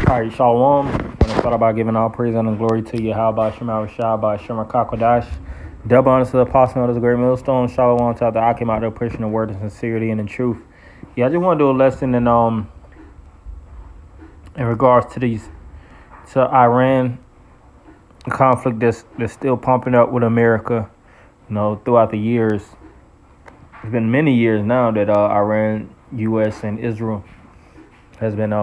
All right, Shalom. I want to start by giving all praise and glory to you. How about Shema Rashad, by Shema Kakodash? Double honor to the apostle of the great millstone. Shalom to the I came out there pushing the word of sincerity and the truth. Yeah, I just want to do a lesson in regards to Iran conflict that's still pumping up with America. You know, throughout the years, it's been many years now that Iran, U.S. and Israel has been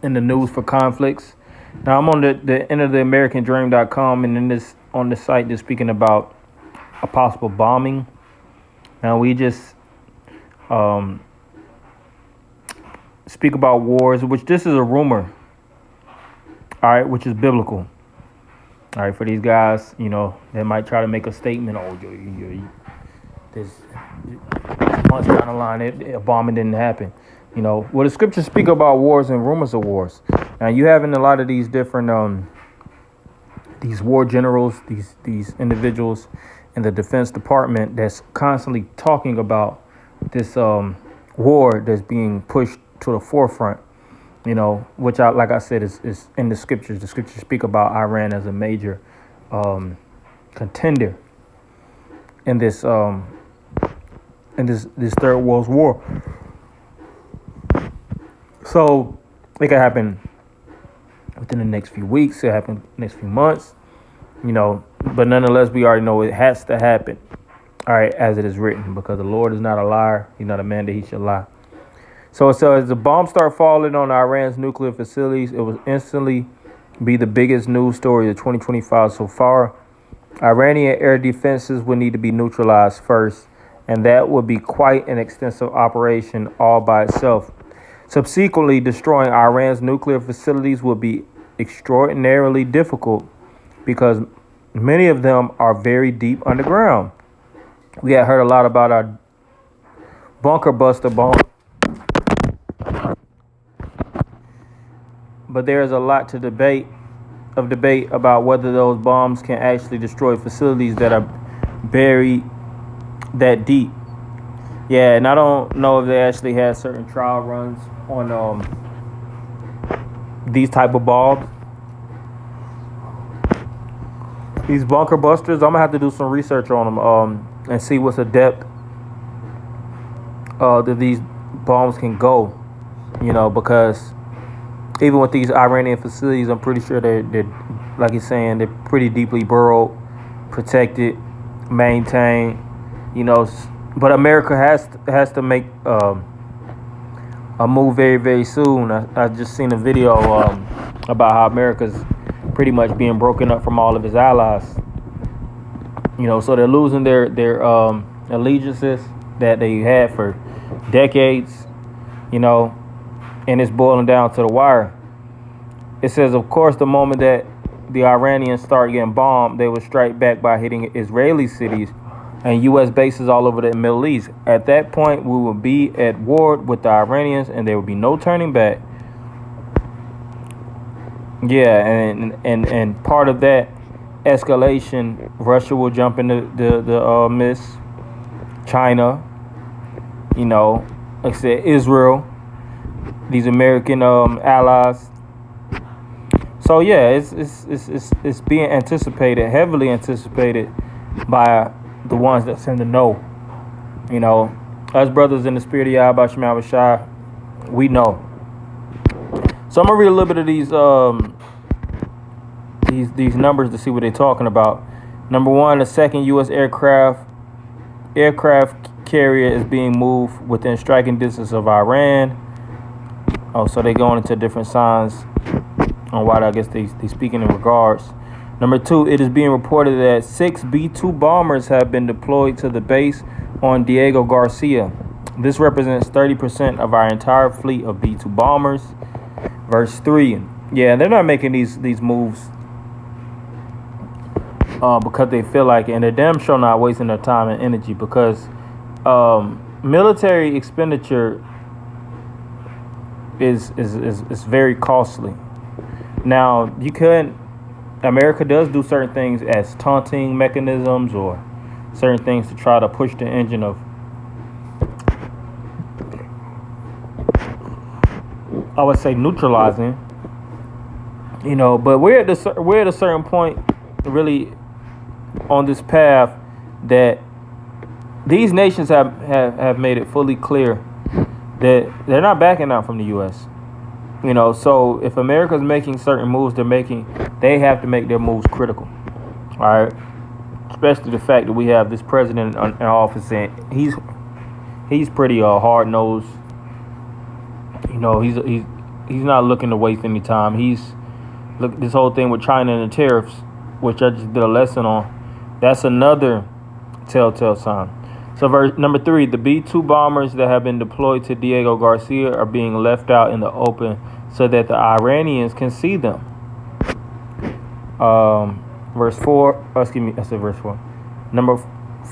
in the news for conflicts. Now I'm on the end of the AmericanDream.com, and on this site they're speaking about a possible bombing. Now we just speak about wars, which this is a rumor, all right, which is biblical. All right, for these guys, you know, they might try to make a statement. This months down the line, a bombing didn't happen. You know, well, the scriptures speak about wars and rumors of wars. Now, you have in a lot of these different, these war generals, these individuals in the Defense Department that's constantly talking about this war that's being pushed to the forefront. You know, which like I said, is in the scriptures. The scriptures speak about Iran as a major contender in this Third World War. So it could happen within the next few weeks. It happen next few months. You know, but nonetheless, we already know it has to happen. All right, as it is written, because the Lord is not a liar. He's not a man that he should lie. So as the bombs start falling on Iran's nuclear facilities, it will instantly be the biggest news story of 2025 so far. Iranian air defenses will need to be neutralized first, and that would be quite an extensive operation all by itself. Subsequently, destroying Iran's nuclear facilities will be extraordinarily difficult because many of them are very deep underground. We had heard a lot about our bunker buster bomb, but there is a lot to debate about whether those bombs can actually destroy facilities that are buried that deep. Yeah, and I don't know if they actually had certain trial runs on these type of bombs. These bunker busters, I'm gonna have to do some research on them and see what's the depth that these bombs can go. You know, because even with these Iranian facilities, I'm pretty sure they're like you're saying, they're pretty deeply burrowed, protected, maintained. You know, but America has to make a move very, very soon. I just seen a video about how America's pretty much being broken up from all of its allies. You know, so they're losing their allegiances that they had for decades. You know, and it's boiling down to the wire. It says, of course, the moment that the Iranians start getting bombed, they will strike back by hitting Israeli cities and U.S. bases all over the Middle East. At that point, we will be at war with the Iranians, and there will be no turning back. Yeah, and part of that escalation, Russia will jump into the midst. China, you know, like I said, Israel, these American allies. So yeah, it's being anticipated, heavily anticipated by the ones that's in the know. You know, us brothers in the spirit of Yahweh Shema Rashad, we know. So I'm gonna read a little bit of these numbers to see what they're talking about. Number one, the second U.S. aircraft carrier is being moved within striking distance of Iran. Oh, so they're going into different signs on why I guess they speaking in regards. Number two, it is being reported that 6 B-2 bombers have been deployed to the base on Diego Garcia. This represents 30% of our entire fleet of B-2 bombers. Verse 3, yeah, they're not making these moves because they feel like it, and they're damn sure not wasting their time and energy because military expenditure is very costly. Now, America does do certain things as taunting mechanisms or certain things to try to push the engine of I would say neutralizing. But we're at a certain point, really, on this path that these nations have made it fully clear that they're not backing out from the U.S. So if America's making certain moves, they have to make their moves critical. All right, especially the fact that we have this president in office, and he's pretty hard nosed. He's not looking to waste any time. Look, this whole thing with China and the tariffs, which I just did a lesson on. That's another telltale sign. So verse number 3, the B-2 bombers that have been deployed to Diego Garcia are being left out in the open so that the Iranians can see them. Verse 4, I said verse 4. Number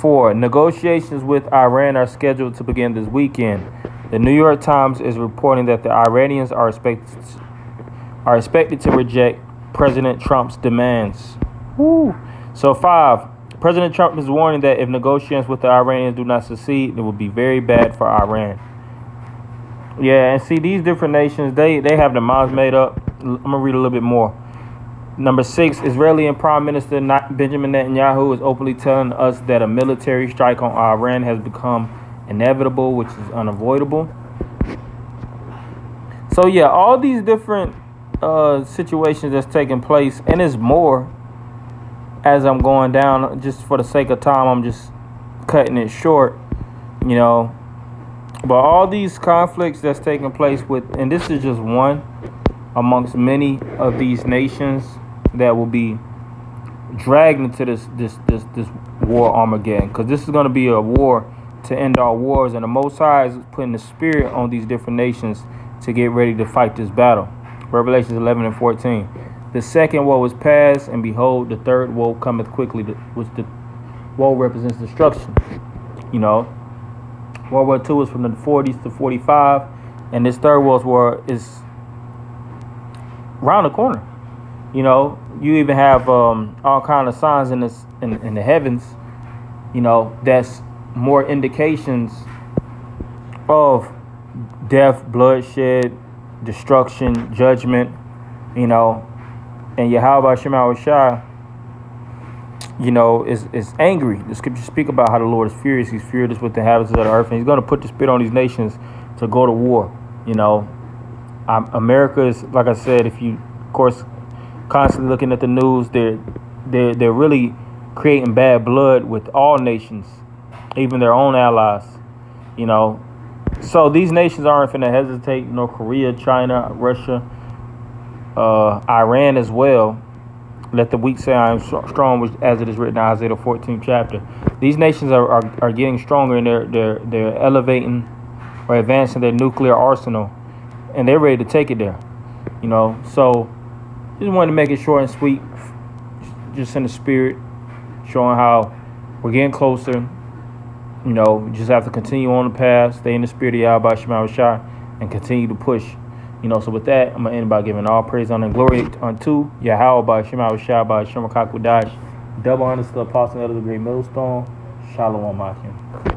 4, negotiations with Iran are scheduled to begin this weekend. The New York Times is reporting that the Iranians are expected to reject President Trump's demands. Woo. So 5, President Trump is warning that if negotiations with the Iranians do not succeed, it will be very bad for Iran. Yeah, and see, these different nations, they have their minds made up. I'm going to read a little bit more. Number 6, Israeli and Prime Minister Benjamin Netanyahu is openly telling us that a military strike on Iran has become inevitable, which is unavoidable. So yeah, all these different situations that's taking place, and there's more as I'm going down. Just for the sake of time, I'm just cutting it short, But all these conflicts that's taking place and this is just one amongst many of these nations that will be dragged into this war Armageddon, because this is going to be a war to end all wars, and the Most High is putting the spirit on these different nations to get ready to fight this battle. Revelations 11 and 14. The second woe is past, and behold, the third woe cometh quickly, which the woe represents destruction. World War II is from the 40s to 45, and this third World War is around the corner. You even have all kind of signs in the heavens, that's more indications of death, bloodshed, destruction, judgment, and Yahweh Shema Shai, is angry. The scriptures speak about how the Lord is furious. He's furious with the inhabitants of the earth, and he's going to put the spirit on these nations to go to war. America is, like I said, if you, of course, constantly looking at the news, they're really creating bad blood with all nations, even their own allies. So these nations aren't finna hesitate. North Korea, China, Russia, Iran as well. Let the weak say I am strong, which, as it is written in Isaiah 14th chapter. These nations are getting stronger, and they're elevating or advancing their nuclear arsenal, and they're ready to take it there. So just wanted to make it short and sweet, just in the spirit, showing how we're getting closer. We just have to continue on the path, stay in the spirit of Yahweh Shema Shai, and continue to push. So with that, I'm going to end by giving all praise, honor, and glory unto Yahweh by Shema Shai by Shema Kakwadash. Double honors to the apostle of the great millstone. Shalom, Akim.